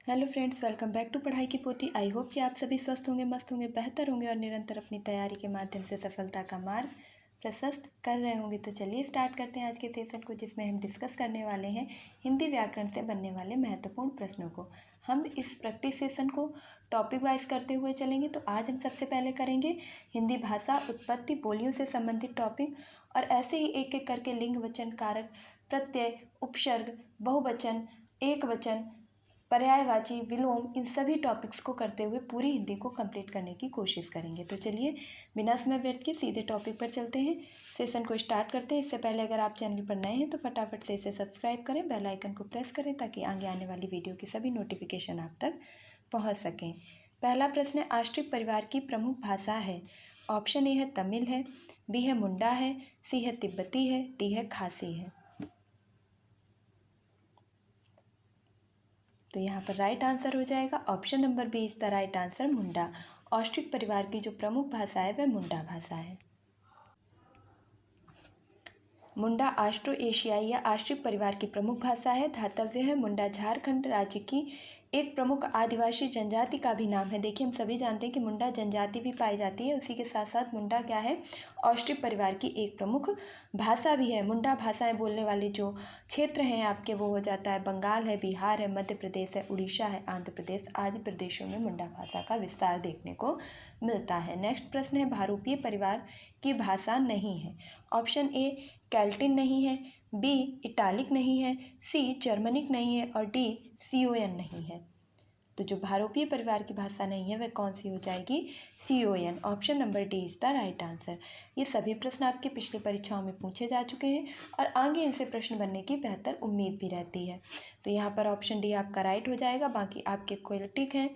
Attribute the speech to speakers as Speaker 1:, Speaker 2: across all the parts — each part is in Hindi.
Speaker 1: Hello friends, welcome back to पढ़ाई की पोथी। आई होप कि आप सभी स्वस्थ होंगे, मस्त होंगे, बेहतर होंगे और निरंतर अपनी तैयारी के माध्यम से सफलता का मार्ग प्रशस्त कर रहे होंगे। तो चलिए स्टार्ट करते हैं आज के सेशन को, जिसमें हम डिस्कस करने वाले हैं हिंदी व्याकरण से बनने वाले महत्वपूर्ण प्रश्नों को। हम इस प्रैक्टिस सेशन को टॉपिक वाइज करते हुए चलेंगे। तो आज हम सबसे पहले करेंगे हिंदी भाषा, उत्पत्ति, बोलियों से संबंधित टॉपिक, और ऐसे ही एक एक करके लिंग, वचन, कारक, प्रत्यय, उपसर्ग, बहुवचन, एक वचन, पर्यायवाची, विलोम, इन सभी टॉपिक्स को करते हुए पूरी हिंदी को कंप्लीट करने की कोशिश करेंगे। तो चलिए बिना समय व्यर्थ के सीधे टॉपिक पर चलते हैं, सेशन को स्टार्ट करते हैं। इससे पहले अगर आप चैनल पर नए हैं तो फटाफट से इसे सब्सक्राइब करें, बेल आइकन को प्रेस करें ताकि आगे आने वाली वीडियो की सभी नोटिफिकेशन आप तक पहुँच सकें। पहला प्रश्न है, आश्रित परिवार की प्रमुख भाषा है। ऑप्शन ए है तमिल है, बी है मुंडा है, सी है तिब्बती है, डी है खासी है। तो यहाँ पर राइट आंसर हो जाएगा option number B is the right answer, Munda. Austric परिवार की जो प्रमुख भाषा है वह मुंडा भाषा है। मुंडा ऑस्ट्रो एशियाई या आश्रित परिवार की प्रमुख भाषा है। धातव्य है, मुंडा झारखंड राज्य की एक प्रमुख आदिवासी जनजाति का भी नाम है। देखिए, हम सभी जानते हैं कि मुंडा जनजाति भी पाई जाती है, उसी के साथ साथ मुंडा क्या है, ऑस्ट्रिक परिवार की एक प्रमुख भाषा भी है। मुंडा भाषाएं बोलने वाले जो क्षेत्र हैं आपके, वो हो जाता है बंगाल है, बिहार है, मध्य प्रदेश है, उड़ीसा है, आंध्र प्रदेश आदि प्रदेशों में मुंडा भाषा का विस्तार देखने को मिलता है। नेक्स्ट प्रश्न है, भारूपीय परिवार की भाषा नहीं है। ऑप्शन ए कैल्टिन नहीं है, बी इटालिक नहीं है, सी जर्मनिक नहीं है और डी सियोयन नहीं है। तो जो भारोपीय परिवार की भाषा नहीं है वह कौन सी हो जाएगी, सियोयन। Option number D is the right answer. ये सभी प्रश्न आपके पिछली परीक्षाओं में पूछे जा चुके हैं और आगे इनसे प्रश्न बनने की बेहतर उम्मीद भी रहती है। तो यहाँ पर ऑप्शन डी आपका राइट हो जाएगा। बाकी आपके केल्टिक है,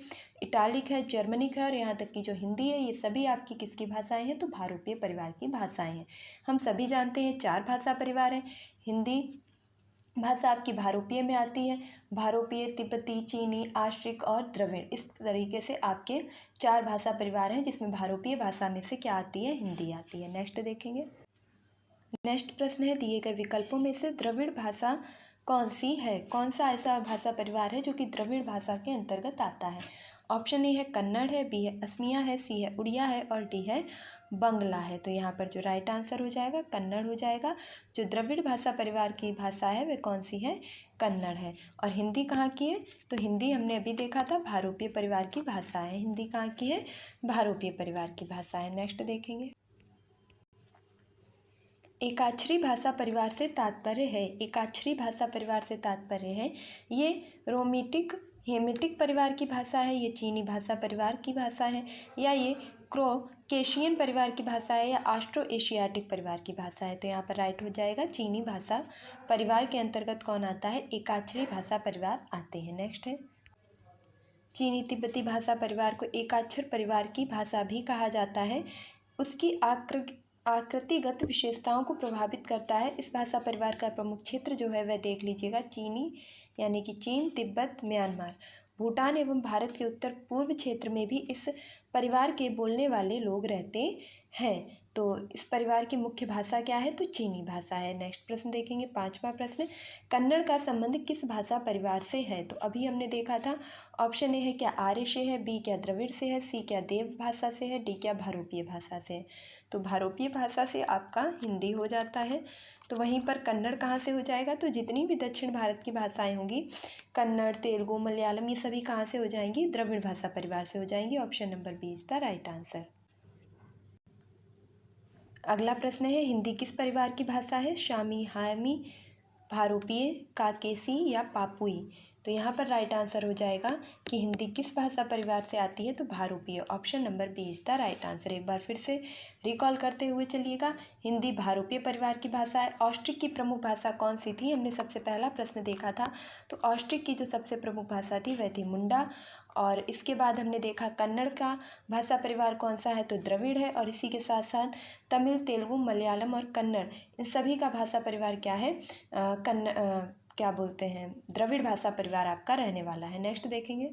Speaker 1: इटालिक है, जर्मनिक है और यहाँ तक की जो हिंदी है, ये सभी आपकी किसकी भाषाएं हैं, तो भारोपीय परिवार की भाषाएं हैं। हम सभी जानते हैं 4 भाषा परिवार हैं। हिंदी भाषा आपकी भारोपीय में आती है, भारोपीय, तिब्बती, चीनी, आश्रिक और द्रविड़। इस तरीके से आपके 4 भाषा परिवार हैं, जिसमें भारोपीय भाषा में से क्या आती है, हिंदी आती है। नेक्स्ट देखेंगे। नेक्स्ट प्रश्न है, दिए गए विकल्पों में से द्रविड़ भाषा कौन सी है। कौन सा ऐसा भाषा परिवार है जो कि द्रविड़ भाषा के अंतर्गत आता है। ऑप्शन ए है कन्नड़ है, बी है असमिया है, सी है उड़िया है और डी है बंगला है। तो यहाँ पर जो राइट आंसर हो जाएगा कन्नड़ हो जाएगा। जो द्रविड़ भाषा परिवार की भाषा है वह कौन सी है, कन्नड़ है। और हिंदी कहाँ की है, तो हिंदी हमने अभी देखा था भारोपीय परिवार की भाषा है। हिंदी कहाँ की है, भारोपीय परिवार की भाषा है। नेक्स्ट देखेंगे। एकाक्षरी भाषा परिवार से तात्पर्य है। एकाक्षरी भाषा परिवार से तात्पर्य है, ये रोमेटिक हेमेटिक परिवार की भाषा है, ये चीनी भाषा परिवार की भाषा है, या ये क्रोकेशियन परिवार की भाषा है, या ऑस्ट्रो एशियाटिक परिवार की भाषा है। तो यहाँ पर राइट हो जाएगा, चीनी भाषा परिवार के अंतर्गत कौन आता है, एकाक्षरी भाषा परिवार आते हैं। नेक्स्ट है, चीनी तिब्बती भाषा परिवार को एकाक्षर परिवार की भाषा भी कहा जाता है। उसकी आकृतिगत विशेषताओं को प्रभावित करता है। इस भाषा परिवार का प्रमुख क्षेत्र जो है वह देख लीजिएगा, चीनी यानी कि चीन, तिब्बत, म्यांमार, भूटान एवं भारत के उत्तर पूर्व क्षेत्र में भी इस परिवार के बोलने वाले लोग रहते हैं। तो इस परिवार की मुख्य भाषा क्या है, तो चीनी भाषा है। नेक्स्ट प्रश्न देखेंगे, 5वां प्रश्न, कन्नड़ का संबंध किस भाषा परिवार से है। तो अभी हमने देखा था, ऑप्शन ए है क्या आर्य से है, बी क्या द्रविड़ से है, सी क्या देव भाषा से है, डी क्या भारोपीय भाषा से है। तो भारोपीय भाषा से आपका हिंदी हो जाता है। तो वहीं पर कन्नड़ कहाँ से हो जाएगा, तो जितनी भी दक्षिण भारत की भाषाएं होंगी, कन्नड़, तेलुगु, मलयालम, ये सभी कहाँ से हो जाएंगी, द्रविड़ भाषा परिवार से हो जाएंगी। Option number B is the right answer. अगला प्रश्न है, हिंदी किस परिवार की भाषा है, शामी, हामी, भारोपीय, काकेसी या पापुई। तो यहाँ पर राइट आंसर हो जाएगा कि हिंदी किस भाषा परिवार से आती है, तो भारोपीय। Option number B is the right answer. एक बार फिर से रिकॉल करते हुए चलिएगा, हिंदी भारोपीय परिवार की भाषा है। ऑस्ट्रिक की प्रमुख भाषा कौन सी थी, हमने सबसे पहला प्रश्न देखा था। तो ऑस्ट्रिक की जो सबसे प्रमुख भाषा थी वह थी मुंडा। और इसके बाद हमने देखा कन्नड़ का भाषा परिवार कौन सा है, तो द्रविड़ है। और इसी के साथ साथ तमिल, तेलुगु, मलयालम और कन्नड़, इन सभी का भाषा परिवार क्या है, क्या बोलते हैं, द्रविड़ भाषा परिवार आपका रहने वाला है। नेक्स्ट देखेंगे।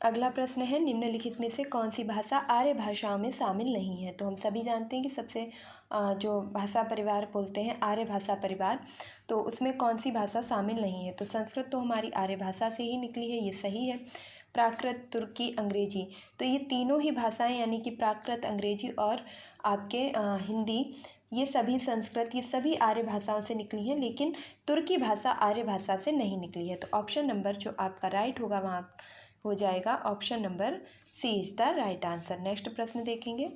Speaker 1: अगला प्रश्न है, निम्नलिखित में से कौन सी भाषा आर्य भाषाओं में शामिल नहीं है। तो हम सभी जानते हैं कि सबसे जो भाषा परिवार बोलते हैं आर्य भाषा परिवार, तो उसमें कौन सी भाषा शामिल नहीं है। तो संस्कृत तो हमारी आर्य भाषा से ही निकली है, ये सही है। प्राकृत, तुर्की, अंग्रेजी, तो ये तीनों ही भाषाएं यानी कि प्राकृत, अंग्रेजी और आपके हिंदी, ये सभी संस्कृत, ये सभी आर्य भाषाओं से निकली हैं, लेकिन तुर्की भाषा आर्य भाषा से नहीं निकली है। तो ऑप्शन नंबर जो आपका राइट होगा वहाँ हो जाएगा option number C is the right answer. Next प्रश्न देखेंगे।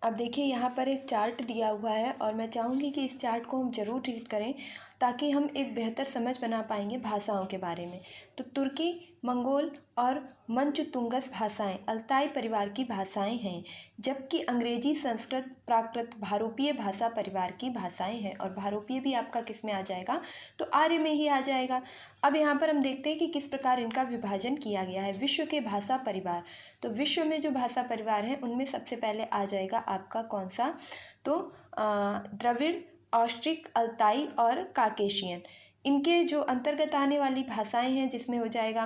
Speaker 1: अब देखिए यहाँ पर एक चार्ट दिया हुआ है और मैं चाहूँगी कि इस चार्ट को हम ज़रूर रीड करें ताकि हम एक बेहतर समझ बना पाएंगे भाषाओं के बारे में। तो तुर्की, मंगोल और मंचुतुंगस भाषाएं अल्ताई परिवार की भाषाएं हैं, जबकि अंग्रेजी, संस्कृत, प्राकृत भारोपीय भाषा परिवार की भाषाएं हैं। और भारोपीय भी आपका किस में आ जाएगा, तो आर्य में ही आ जाएगा। अब यहाँ पर हम देखते हैं कि किस प्रकार इनका विभाजन किया गया है। विश्व के भाषा परिवार, तो विश्व में जो भाषा परिवार हैं उनमें सबसे पहले आ जाएगा आपका कौन सा, तो द्रविड़, ऑस्ट्रिक, अल्ताई और काकेशियन। इनके जो अंतर्गत आने वाली भाषाएं हैं जिसमें हो जाएगा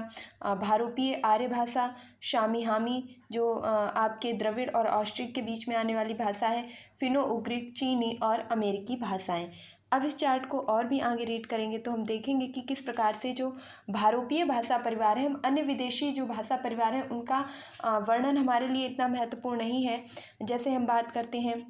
Speaker 1: भारोपीय आर्य भाषा, शामी हामी जो आपके द्रविड़ और ऑस्ट्रिक के बीच में आने वाली भाषा है, फिनो उग्रिक, चीनी और अमेरिकी भाषाएं। अब इस चार्ट को और भी आगे रीड करेंगे तो हम देखेंगे कि किस प्रकार से जो भारोपीय भाषा परिवार है, हम अन्य विदेशी जो भाषा परिवार हैं उनका वर्णन हमारे लिए इतना महत्वपूर्ण नहीं है। जैसे हम बात करते हैं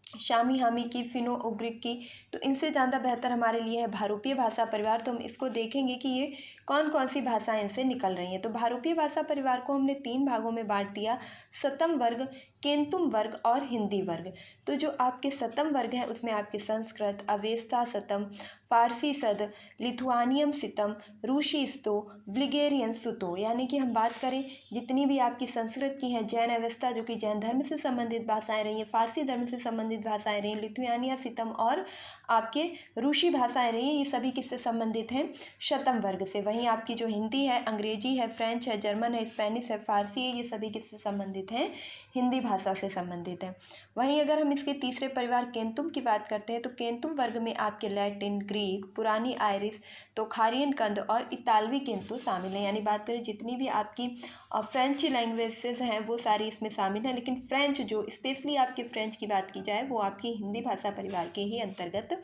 Speaker 1: शामी हामी की, फिनो उग्रिक की, तो इनसे ज़्यादा बेहतर हमारे लिए है भारोपीय भाषा परिवार। तो हम इसको देखेंगे कि ये कौन कौन सी भाषाएं इनसे निकल रही हैं। तो भारोपीय भाषा परिवार को हमने 3 भागों में बांट दिया, सतम वर्ग, केंतुम वर्ग और हिंदी वर्ग। तो जो आपके सतम वर्ग है उसमें आपके संस्कृत, अवेस्ता सतम, फारसी सद, लिथुआनियम सितम, रूसी स्तो, ब्लिगेरियन सुतो, यानी कि हम बात करें जितनी भी आपकी संस्कृत की हैं, जैन अवेस्ता जो कि जैन धर्म से संबंधित भाषाएं रही हैं, फारसी धर्म से संबंधित भाषाएं रही, लिथुआनिया सितम और आपके रूसी भाषाएं रही, ये सभी किससे संबंधित हैं, शतम वर्ग से। वहीं आपकी जो हिंदी है, अंग्रेजी है, फ्रेंच है, जर्मन है, स्पेनिश है, फारसी है, ये सभी किससे संबंधित हैं, हिंदी भाषा से संबंधित है। वहीं अगर हम इसके तीसरे परिवार केंतुम की बात करते हैं तो केंतुम वर्ग में आपके लैटिन, ग्रीक, पुरानी आयरिश, तोखारियन कंद और इतालवी केंतु शामिल हैं। यानी बात करें जितनी भी आपकी फ्रेंच लैंग्वेजेस हैं वो सारी इसमें शामिल हैं, लेकिन फ्रेंच जो स्पेशली आपके फ्रेंच की बात की जाए वो आपकी हिंदी भाषा परिवार के ही अंतर्गत,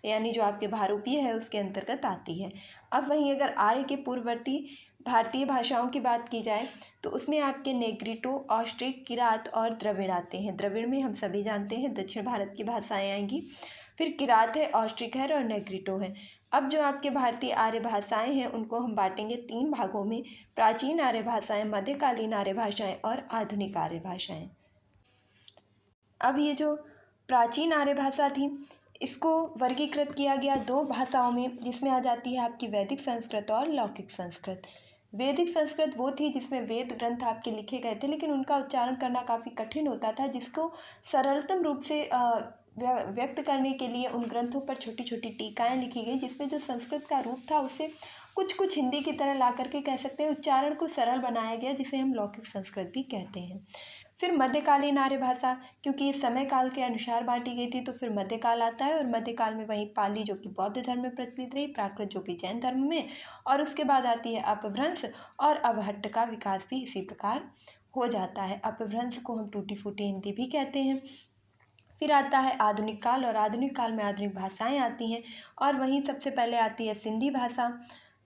Speaker 1: यानी जो आपके भारोपीय है उसके अंतर्गत आती है। अब वहीं अगर आर्य के पूर्ववर्ती भारतीय भाषाओं की बात की जाए तो उसमें आपके नेग्रिटो, ऑस्ट्रिक, किरात और द्रविड़ आते हैं। द्रविड़ में हम सभी जानते हैं दक्षिण भारत की भाषाएं आएंगी, फिर किरात है, ऑस्ट्रिक है और नेग्रिटो है। अब जो आपके भारतीय आर्य भाषाएं हैं उनको हम बांटेंगे 3 भागों में, प्राचीन आर्य भाषाएं, मध्यकालीन आर्य भाषाएं और आधुनिक आर्य भाषाएं। अब ये जो प्राचीन आर्य भाषा थी इसको वर्गीकृत किया गया 2 भाषाओं में, जिसमें आ जाती है आपकी वैदिक संस्कृत और लौकिक संस्कृत। वैदिक संस्कृत वो थी जिसमें वेद ग्रंथ आपके लिखे गए थे, लेकिन उनका उच्चारण करना काफ़ी कठिन होता था, जिसको सरलतम रूप से व्यक्त करने के लिए उन ग्रंथों पर छोटी छोटी टीकाएँ लिखी गई, जिसमें जो संस्कृत का रूप था उसे कुछ कुछ हिंदी की तरह ला करके कह सकते हैं उच्चारण को सरल बनाया गया, जिसे हम लौकिक संस्कृत भी कहते हैं। फिर मध्यकालीन आर्य भाषा, क्योंकि ये समय काल के अनुसार बांटी गई थी तो फिर मध्यकाल आता है, और मध्यकाल में वहीं पाली जो कि बौद्ध धर्म में प्रचलित रही, प्राकृत जो कि जैन धर्म में, और उसके बाद आती है अपभ्रंश और अवहट्ट का विकास भी इसी प्रकार हो जाता है। अपभ्रंश को हम टूटी फूटी हिंदी भी कहते हैं। फिर आता है आधुनिक काल, और आधुनिक काल में आधुनिक भाषाएं आती हैं, और वहीं सबसे पहले आती है सिंधी भाषा,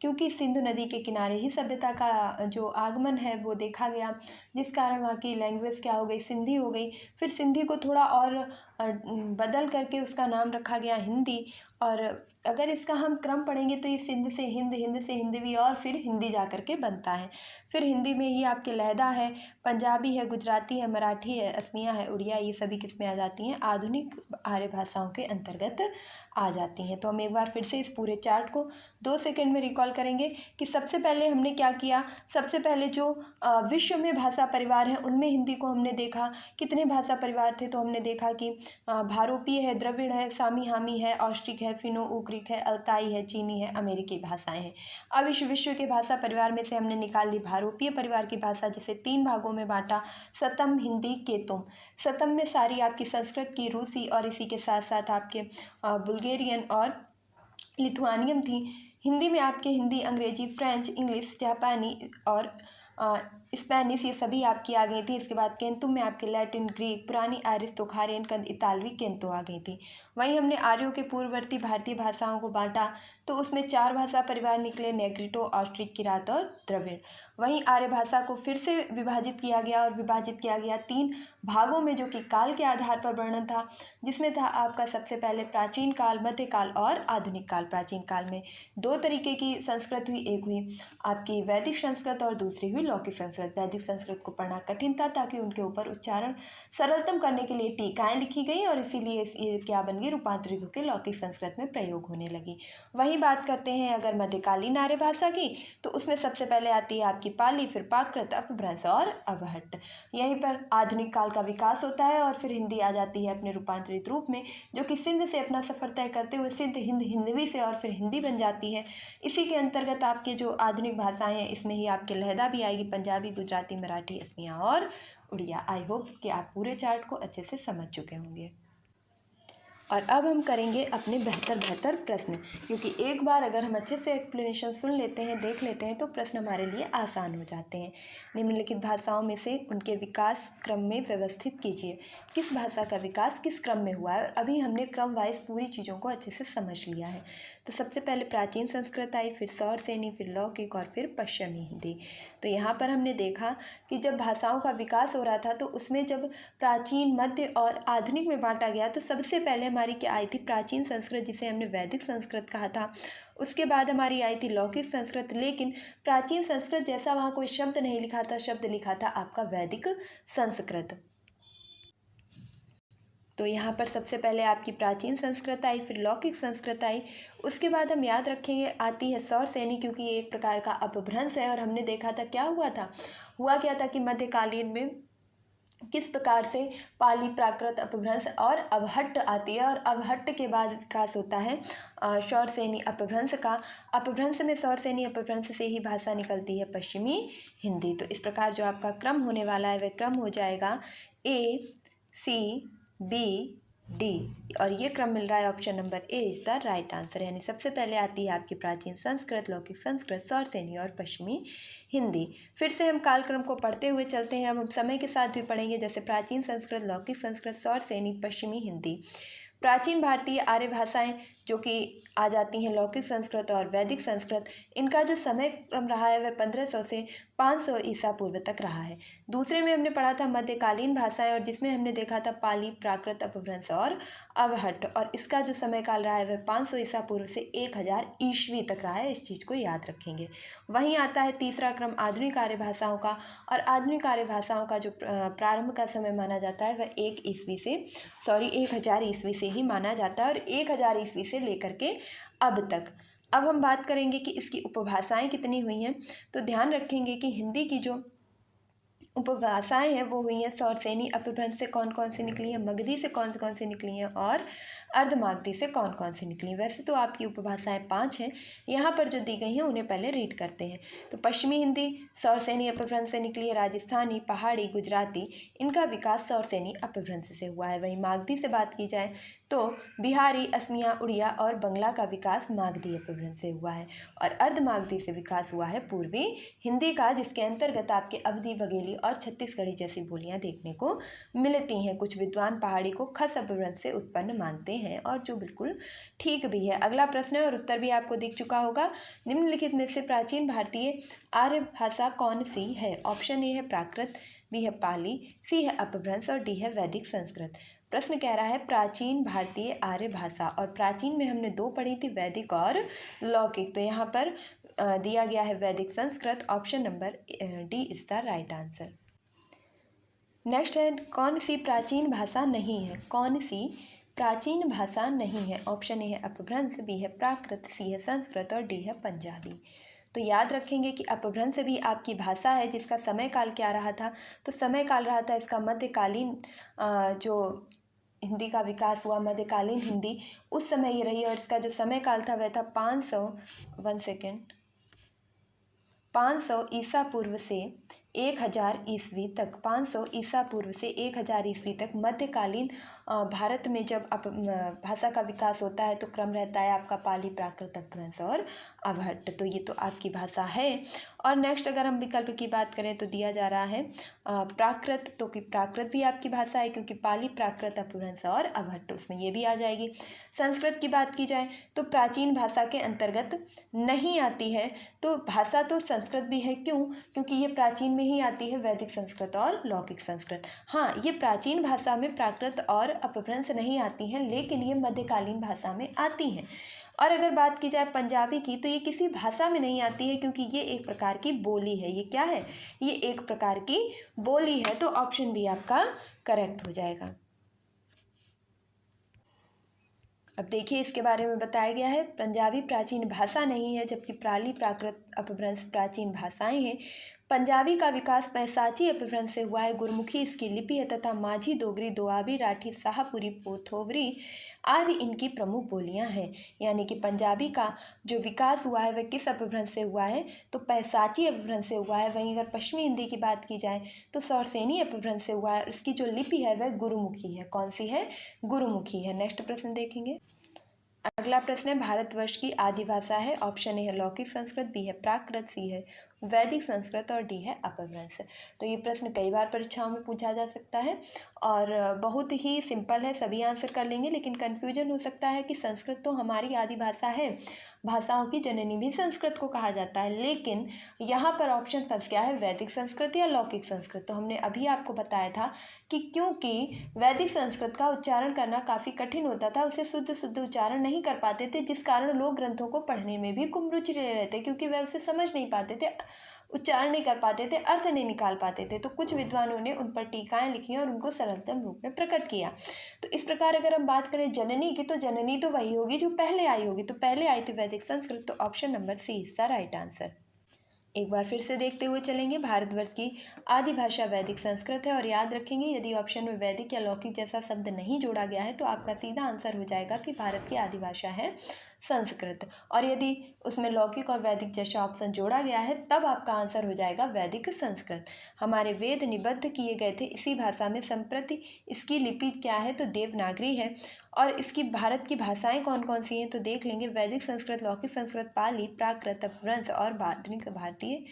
Speaker 1: क्योंकि सिंधु नदी के किनारे ही सभ्यता का जो आगमन है वो देखा गया, जिस कारण वहाँ की लैंग्वेज क्या हो गई, सिंधी हो गई। फिर सिंधी को थोड़ा और बदल करके उसका नाम रखा गया हिंदी, और अगर इसका हम क्रम पढ़ेंगे तो ये सिंध से हिंद, हिंद से हिंदवी और फिर हिंदी जा कर के बनता है। फिर हिंदी में ही आपके लहदा है, पंजाबी है, गुजराती है, मराठी है, असमिया है, उड़िया, ये सभी किस में आ जाती हैं, आधुनिक आर्य भाषाओं के अंतर्गत आ जाती हैं। तो हम एक बार फिर से इस पूरे चार्ट को 2 सेकंड में रिकॉल करेंगे कि सबसे पहले हमने क्या किया। सबसे पहले जो विश्व में भाषा परिवार हैं उनमें हिंदी को हमने देखा, कितने भाषा परिवार थे, तो हमने देखा कि भारोपीय है, द्रविड़ है, सामी हामी है, ऑस्ट्रिक है, फिनो उग्रिक है, अल्ताई है, चीनी है, अमेरिकी भाषाएं हैं। अब इस विश्व के भाषा परिवार में से हमने निकाल ली भारोपीय परिवार की भाषा, जिसे 3 भागों में बांटा, सतम, हिंदी, केतुम। सतम में सारी आपकी संस्कृत की, रूसी और इसी के साथ साथ आपके बुल्गेरियन और लिथुआनियम थी। हिंदी में आपके हिंदी, अंग्रेजी, फ्रेंच, इंग्लिश, जापानी और स्पेनिश, ये सभी आपकी आ गई थी। इसके बाद केंतु में आपके लैटिन, ग्रीक, पुरानी आयरिश, तोखारियन, कंद, इतालवी केंतु आ गई थी। वहीं हमने आर्यों के पूर्ववर्ती भारतीय भाषाओं को बांटा, तो उसमें 4 भाषा परिवार निकले, नेग्रिटो, ऑस्ट्रिक, किरात और द्रविड़। वहीं आर्य भाषा को फिर से विभाजित किया गया और विभाजित किया गया 3 भागों में, जो कि काल के आधार पर वर्णन था, जिसमें था आपका सबसे पहले प्राचीन काल, मध्यकाल और आधुनिक काल। प्राचीन काल में 2 तरीके की संस्कृत हुई, एक हुई आपकी वैदिक संस्कृत और दूसरी हुई लौकिक संस्कृत। वैदिक संस्कृत को पढ़ना कठिन था, ताकि उनके ऊपर उच्चारण सरलतम करने के लिए टीकाएं लिखी गई और इसीलिए ये क्या बन गई, रूपांतरित होकर लौकिक संस्कृत में प्रयोग होने लगी। वहीं बात करते हैं अगर मध्यकालीन आर्य भाषा की, तो उसमें सबसे पहले आती है आपकी पाली, फिर प्राकृत, अपभ्रंश और अवहट्ट। यहीं पर आधुनिक काल का विकास होता है और फिर हिंदी आ जाती है अपने रूपांतरित रूप में, जो कि सिंध से अपना सफर तय करते हुए सिंध, हिंद, हिंदवी से और फिर हिंदी बन जाती है। इसी के अंतर्गत आपके जो आधुनिक भाषाएं हैं, इसमें ही आपके लहदा भी आएगी, पंजाबी, गुजराती, मराठी, असमिया और उड़िया। आई होप कि आप पूरे चार्ट को अच्छे से समझ चुके होंगे। और अब हम करेंगे अपने बेहतर प्रश्न, क्योंकि एक बार अगर हम अच्छे से एक्सप्लेनेशन सुन लेते हैं, देख लेते हैं, तो प्रश्न हमारे लिए आसान हो जाते हैं। निम्नलिखित भाषाओं में से उनके विकास क्रम में व्यवस्थित कीजिए। किस भाषा का विकास किस क्रम में हुआ है, और अभी हमने क्रम वाइज पूरी चीज़ों को अच्छे से समझ लिया है। तो सबसे पहले प्राचीन संस्कृत आई, फिर सौरसेनी, फिर लौकिक और फिर पश्चिमी हिंदी। तो यहाँ पर हमने देखा कि जब भाषाओं का विकास हो रहा था, तो उसमें जब प्राचीन, मध्य और आधुनिक में बांटा गया, तो सबसे पहले हमारी क्या आई थी, प्राचीन संस्कृत, जिसे हमने वैदिक संस्कृत कहा था। उसके बाद हमारी आई थी लौकिक संस्कृत, लेकिन प्राचीन संस्कृत जैसा वहाँ कोई शब्द नहीं लिखा था, शब्द लिखा था आपका वैदिक संस्कृत। तो यहाँ पर सबसे पहले आपकी प्राचीन संस्कृत आई, फिर लौकिक संस्कृत आई। उसके बाद हम याद रखेंगे आती है सौरसेनी, क्योंकि ये एक प्रकार का अपभ्रंश है। और हमने देखा था क्या हुआ था, हुआ क्या था कि मध्यकालीन में किस प्रकार से पाली, प्राकृत, अपभ्रंश और अवहट्ट आती है, और अवहट्ट के बाद विकास होता है सौरसेनी अपभ्रंश का। अपभ्रंश में सौरसेनी अपभ्रंश से ही भाषा निकलती है पश्चिमी हिंदी। तो इस प्रकार जो आपका क्रम होने वाला है, वह क्रम हो जाएगा ACBD, और ये क्रम मिल रहा है, option number A is the right answer. यानी सबसे पहले आती है आपकी प्राचीन संस्कृत, लौकिक संस्कृत, सौरसेनी और पश्चिमी हिंदी। फिर से हम कालक्रम को पढ़ते हुए चलते हैं। अब हम समय के साथ भी पढ़ेंगे, जैसे प्राचीन संस्कृत, लौकिक संस्कृत, सौरसेनी, पश्चिमी हिंदी। प्राचीन भारतीय आर्य भाषाएं जो कि आ जाती हैं लौकिक संस्कृत और वैदिक संस्कृत, इनका जो समय क्रम रहा है वह 1500 से 500 ईसा पूर्व तक रहा है। दूसरे में हमने पढ़ा था मध्यकालीन भाषाएं, और जिसमें हमने देखा था पाली, प्राकृत, अपभ्रंश और अवहट्ट, और इसका जो समय काल रहा है वह 500 ईसा पूर्व से 1000 ईस्वी तक रहा है। इस चीज़ को याद रखेंगे। वहीं आता है तीसरा क्रम आधुनिक आर्य भाषाओं का, और आधुनिक आर्य भाषाओं का जो प्रारंभ का समय माना जाता है वह 1000 ईस्वी से ही माना जाता है, और 1000 ईस्वी से लेकर के अब तक। अब हम बात करेंगे कि इसकी उपभाषाएं कितनी हुई हैं। तो ध्यान रखेंगे कि हिंदी की जो उपभाषाएं हैं वो हुई हैं सौरसेनी अपभ्रंश से कौन कौन सी निकली हैं, मगधी से कौन सी निकली हैं, और अर्धमागधी से कौन कौन सी निकली हैं। वैसे तो आपकी उपभाषाएं 5 हैं, यहाँ पर जो दी गई हैं उन्हें पहले रीड करते हैं। तो पश्चिमी हिंदी सौरसेनी अपभ्रंश से निकली है, राजस्थानी, पहाड़ी, गुजराती, इनका विकास सौरसेनी अपभ्रंश से हुआ है। वहीं मागधी से बात की जाए तो बिहारी, असमिया, उड़िया और बंगला का विकास मागधी अपभ्रंश से हुआ है, और अर्धमागधी से विकास हुआ है पूर्वी हिंदी का, जिसके अंतर्गत आपके अवधी, बघेली और छत्तीसगढ़ी जैसी बोलियां देखने को मिलती हैं। कुछ विद्वान पहाड़ी को खस अपभ्रंश से उत्पन्न मानते हैं, और जो बिल्कुल ठीक भी है। अगला प्रश्न है और उत्तर भी आपको दिख चुका होगा। निम्नलिखित में से प्राचीन भारतीय आर्य भाषा कौन सी है? ऑप्शन ए है प्राकृत, बी है पाली, सी है अपभ्रंश और डी है वैदिक संस्कृत। प्रश्न कह रहा है प्राचीन भारतीय आर्य भाषा, और प्राचीन में हमने 2 पढ़ी थी, वैदिक और लौकिक। तो यहाँ पर दिया गया है वैदिक Sanskrit. Option number D is the right answer. Next है कौन सी प्राचीन भाषा नहीं है? कौन सी प्राचीन भाषा नहीं है? ऑप्शन ए है अपभ्रंश, बी है प्राकृत, सी है संस्कृत और डी है पंजाबी। तो याद रखेंगे कि अपभ्रंश भी आपकी भाषा है, जिसका समय काल क्या रहा था? तो समय काल रहा था इसका मध्यकालीन, जो हिंदी का विकास हुआ मध्यकालीन हिंदी, उस समय ये रही, और इसका जो समय काल था वह था 500 ईसा पूर्व से 1000 ईस्वी तक, 500 ईसा पूर्व से 1000 ईस्वी तक मध्यकालीन भारत में जब भाषा का विकास होता है तो क्रम रहता है आपका पाली, प्राकृत, अपभ्रंश और अवहट्ट। तो ये तो आपकी भाषा है। और नेक्स्ट अगर हम विकल्प की बात करें तो दिया जा रहा है प्राकृत, तो कि प्राकृत भी आपकी भाषा है क्योंकि पाली, प्राकृत, अपभ्रंश और अवहट्ट उसमें ये भी आ जाएगी। संस्कृत की बात की जाए तो प्राचीन भाषा के अंतर्गत नहीं आती है, तो भाषा तो संस्कृत भी है। क्यों? क्योंकि ये प्राचीन में ही आती है, वैदिक संस्कृत और लौकिक संस्कृत। हाँ, ये प्राचीन भाषा में प्राकृत और अपभ्रंश नहीं आती हैं, लेकिन ये मध्यकालीन भाषा में आती हैं। और अगर बात की जाए पंजाबी की तो ये किसी भाषा में नहीं आती है क्योंकि ये एक प्रकार की बोली है। ये क्या है? ये एक प्रकार की बोली है। तो ऑप्शन बी आपका करेक्ट हो जाएगा। अब देखिए इसके बारे में बताया गया है, पंजाबी प्राचीन भाषा नहीं है जबकि पाली, प्राकृत, अपभ्रंश प्राचीन भाषाएं हैं। पंजाबी का विकास पैसाची अपभ्रंश से हुआ है। गुरमुखी इसकी लिपि है तथा माझी, डोगरी, दोआबी, राठी, शाहपुरी, पोथोवरी आदि इनकी प्रमुख बोलियां हैं। यानी कि पंजाबी का जो विकास हुआ है वह किस अपभ्रंश से हुआ है? तो पैसाची अपभ्रंश से हुआ है। वहीं अगर पश्चिमी हिंदी की बात की जाए तो सौरसेनी अपभ्रंश से हुआ है। इसकी जो लिपि है वह गुरुमुखी है। कौन सी है? गुरुमुखी है। नेक्स्ट प्रश्न देखेंगे। अगला प्रश्न है, भारतवर्ष की आदि भाषा है। ऑप्शन ए है लौकिक संस्कृत, बी है प्राकृत, सी है वैदिक संस्कृत और डी है अपभ्रंश। तो ये प्रश्न कई बार परीक्षाओं में पूछा जा सकता है और बहुत ही सिंपल है, सभी आंसर कर लेंगे। लेकिन कन्फ्यूजन हो सकता है कि संस्कृत तो हमारी आदि भाषा है, भाषाओं की जननी भी संस्कृत को कहा जाता है, लेकिन यहाँ पर ऑप्शन फंस गया है वैदिक संस्कृत या लौकिक संस्कृत। तो हमने अभी आपको बताया था कि क्योंकि वैदिक संस्कृत का उच्चारण करना काफ़ी कठिन होता था, उसे शुद्ध शुद्ध उच्चारण नहीं कर पाते थे, जिस कारण लोग ग्रंथों को पढ़ने में भी कुम रुचि ले रहे थे क्योंकि वह उसे समझ नहीं पाते थे, उच्चारण नहीं कर पाते थे, अर्थ नहीं निकाल पाते थे। तो कुछ विद्वानों ने उन पर टीकाएं लिखी और उनको सरलतम रूप में प्रकट किया। तो इस प्रकार अगर हम बात करें जननी की तो जननी तो वही होगी जो पहले आई होगी। तो पहले आई थी वैदिक संस्कृत। तो option number C is the right answer. एक बार फिर से देखते हुए चलेंगे। भारतवर्ष की आदि भाषा वैदिक संस्कृत है और याद रखेंगे यदि ऑप्शन में वैदिक या लौकिक जैसा शब्द नहीं जोड़ा गया है तो आपका सीधा आंसर हो जाएगा कि भारत की आदि भाषा है संस्कृत। और यदि उसमें लौकिक और वैदिक जैसा ऑप्शन जोड़ा गया है तब आपका आंसर हो जाएगा वैदिक संस्कृत। हमारे वेद निबद्ध किए गए थे इसी भाषा में। संप्रति इसकी लिपि क्या है? तो देवनागरी है। और इसकी भारत की भाषाएं कौन कौन सी हैं? तो देख लेंगे, वैदिक संस्कृत, लौकिक संस्कृत, पाली, प्राकृत, अपभ्रंश और आधुनिक भारतीय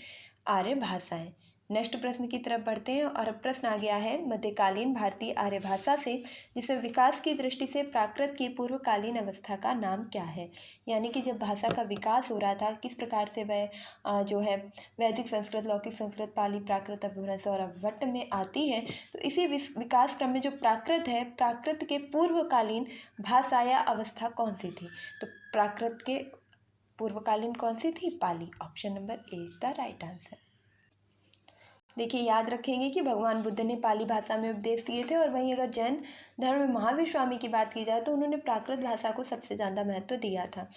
Speaker 1: आर्य भाषाएं। नेक्स्ट प्रश्न की तरफ बढ़ते हैं और अब प्रश्न आ गया है मध्यकालीन भारतीय आर्य भाषा से, जिसमें विकास की दृष्टि से प्राकृत की पूर्वकालीन अवस्था का नाम क्या है? यानी कि जब भाषा का विकास हो रहा था किस प्रकार से वह जो है वैदिक संस्कृत, लौकिक संस्कृत, पाली, प्राकृत, अपभ्रंश और अवहट्ट में आती है। तो इसी विकास क्रम में जो प्राकृत है, प्राकृत के पूर्वकालीन भाषा या अवस्था कौन सी थी? तो प्राकृत के पूर्वकालीन कौन सी थी? Pali. Option number A is the right answer. देखिए याद रखेंगे कि भगवान बुद्ध ने पाली भाषा में उपदेश दिए थे और वहीं अगर जैन धर्म में महावीर स्वामी की बात की जाए तो उन्होंने प्राकृत भाषा को सबसे ज़्यादा महत्व दिया था।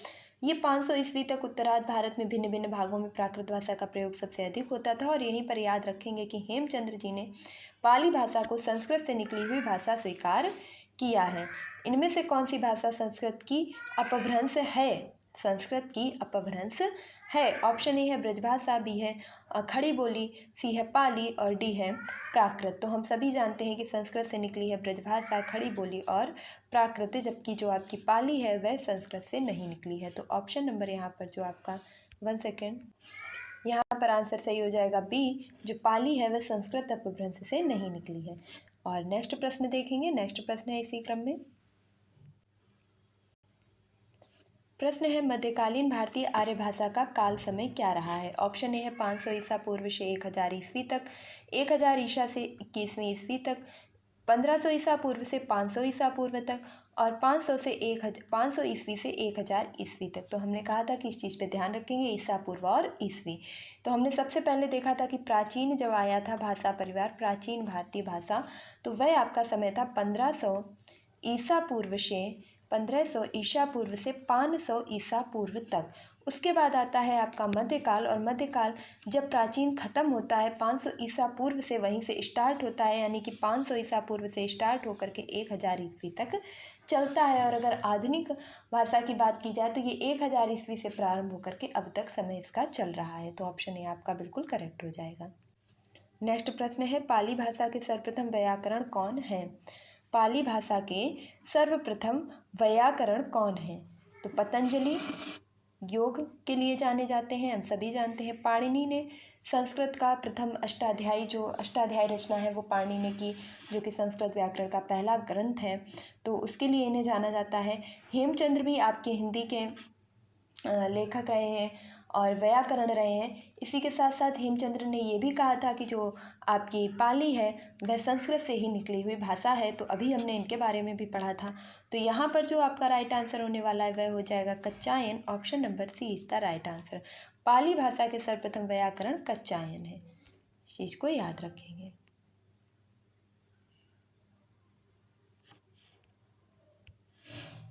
Speaker 1: ये 500 ईस्वी तक उत्तरार्ध भारत में भिन्न भिन्न भागों में प्राकृत भाषा का प्रयोग सबसे अधिक होता था। और यहीं पर याद रखेंगे कि हेमचंद्र जी ने पाली भाषा को संस्कृत से निकली हुई भाषा स्वीकार किया है। इनमें से कौन सी भाषा संस्कृत की अपभ्रंश है? संस्कृत की अपभ्रंश है। ऑप्शन ए है ब्रजभाषा, बी है खड़ी बोली, सी है पाली और डी है प्राकृत। तो हम सभी जानते हैं कि संस्कृत से निकली है ब्रजभाषा, खड़ी बोली और प्राकृत, जबकि जो आपकी पाली है वह संस्कृत से नहीं निकली है। तो ऑप्शन नंबर यहाँ पर जो आपका 1 सेकेंड, यहाँ पर आंसर सही हो जाएगा बी, जो पाली है वह संस्कृत अपभ्रंश से नहीं निकली है। और नेक्स्ट प्रश्न देखेंगे। नेक्स्ट प्रश्न है इसी क्रम में, प्रश्न है मध्यकालीन भारतीय आर्य भाषा का काल समय क्या रहा है? ऑप्शन ए है 500 ईसा पूर्व से 1000 ईस्वी तक, 1000 ईसा से 21वीं ईस्वी तक, 1500 ईसा पूर्व से 500 ईसा पूर्व तक और 500 ईस्वी से 1000 ईस्वी तक। तो हमने कहा था कि इस चीज़ पे ध्यान रखेंगे, ईसा पूर्व और ईस्वी। तो हमने सबसे पहले देखा था कि प्राचीन जब आया था भाषा परिवार, प्राचीन भारतीय भाषा, तो वह आपका समय था 1500 ईसा पूर्व से 1500 ईसा पूर्व से 500 ईसा पूर्व तक। उसके बाद आता है आपका मध्यकाल, और मध्यकाल जब प्राचीन खत्म होता है 500 ईसा पूर्व से वहीं से स्टार्ट होता है, यानी कि 500 ईसा पूर्व से स्टार्ट होकर के 1000 ईस्वी तक चलता है। और अगर आधुनिक भाषा की बात की जाए तो ये 1000 ईस्वी से प्रारंभ होकर के अब तक समय इसका चल रहा है। तो ऑप्शन ए आपका बिल्कुल करेक्ट हो जाएगा। नेक्स्ट प्रश्न है, पाली भाषा के सर्वप्रथम व्याकरण कौन है? पाली भाषा के सर्वप्रथम व्याकरण कौन है? तो पतंजलि योग के लिए जाने जाते हैं, हम सभी जानते हैं। पाणिनि ने संस्कृत का प्रथम अष्टाध्यायी, जो अष्टाध्यायी रचना है वो पाणिनि ने की, जो कि संस्कृत व्याकरण का पहला ग्रंथ है, तो उसके लिए इन्हें जाना जाता है। हेमचंद्र भी आपके हिंदी के लेखक रहे हैं और व्याकरण रहे हैं। इसी के साथ साथ हेमचंद्र ने ये भी कहा था कि जो आपकी पाली है वह संस्कृत से ही निकली हुई भाषा है, तो अभी हमने इनके बारे में भी पढ़ा था। तो यहाँ पर जो आपका राइट आंसर होने वाला है वह हो जाएगा Kachchayana. Option number C is the right answer. Pali भाषा के सर्वप्रथम व्याकरण कच्चायन है, इस चीज़ को याद रखेंगे।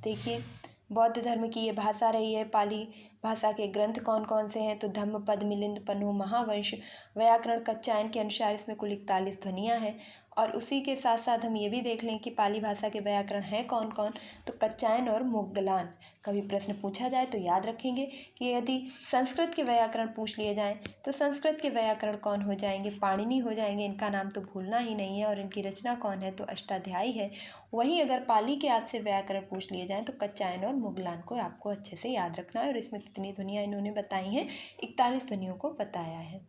Speaker 1: देखिए, बौद्ध धर्म की ये भाषा रही है। पाली भाषा के ग्रंथ कौन कौन से हैं? तो धम्मपद, मिलिंद, पन्नु, महावंश, व्याकरण, कच्चायन के अनुसार इसमें कुल 41 ध्वनियाँ हैं। और उसी के साथ साथ हम ये भी देख लें कि पाली भाषा के व्याकरण हैं कौन कौन, तो कच्चायन और मुगदलान। कभी प्रश्न पूछा जाए तो याद रखेंगे कि यदि संस्कृत के व्याकरण पूछ लिए जाएँ तो संस्कृत के व्याकरण कौन हो जाएंगे? पाणिनि हो जाएंगे, इनका नाम तो भूलना ही नहीं है। और इनकी रचना कौन है? तो अष्टाध्यायी है। वहीं अगर पाली के आपसे व्याकरण पूछ लिए जाएँ तो कच्चायन और मुगलान को आपको अच्छे से याद रखना है। और इसमें कितनी ध्वनियाँ इन्होंने बताई हैं? 41 ध्वनियों को बताया है।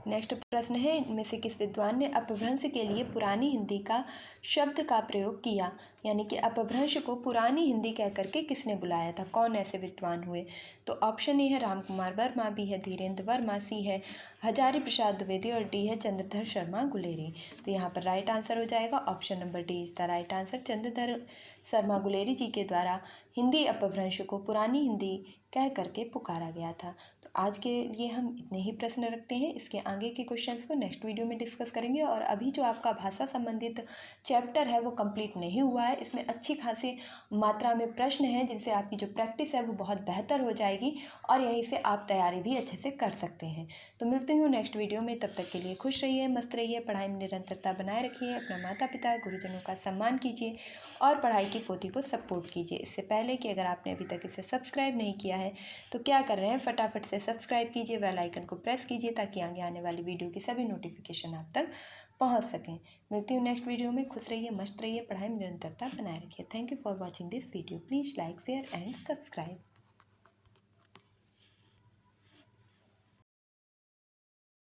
Speaker 1: नेक्स्ट प्रश्न है, इनमें से किस विद्वान ने अपभ्रंश के लिए पुरानी हिंदी का शब्द का प्रयोग किया? यानी कि अपभ्रंश को पुरानी हिंदी कह करके किसने बुलाया था? कौन ऐसे विद्वान हुए? तो ऑप्शन ए है रामकुमार वर्मा, बी है धीरेन्द्र वर्मा, सी है हजारी प्रसाद द्विवेदी और डी है चंद्रधर शर्मा गुलेरी। तो यहाँ पर राइट आंसर हो जाएगा option number D is the right answer. Chandradhar Sharma Guleri ji के द्वारा हिंदी अपभ्रंश को पुरानी हिंदी कह करके पुकारा गया था। तो आज के लिए हम इतने ही प्रश्न रखते हैं। इसके आगे के क्वेश्चंस को नेक्स्ट वीडियो में डिस्कस करेंगे। और अभी जो आपका भाषा संबंधित चैप्टर है वो कंप्लीट नहीं हुआ है, इसमें अच्छी खासी मात्रा में प्रश्न हैं जिनसे आपकी जो प्रैक्टिस है वो बहुत बेहतर हो जाएगी और यहीं से आप तैयारी भी अच्छे से कर सकते हैं। तो मिलती हूँ नेक्स्ट वीडियो में, तब तक के लिए खुश रहिए, मस्त रहिए, पढ़ाई में निरंतरता बनाए रखिए, अपना माता पिता गुरुजनों का सम्मान कीजिए और पढ़ाई की पोथी को सपोर्ट कीजिए। इससे पहले कि अगर आपने अभी तक इसे सब्सक्राइब नहीं किया है तो क्या कर रहे हैं, फटाफट से सब्सक्राइब कीजिए, बेल आइकन को प्रेस कीजिए ताकि आगे आने वाली वीडियो की सभी नोटिफिकेशन आप तक पहुंच सकें। मिलती हूँ नेक्स्ट वीडियो में। खुश रहिए, मस्त रहिए, पढ़ाई में निरंतरता बनाए रखिए। Thank you for watching this video. Please like, share and subscribe.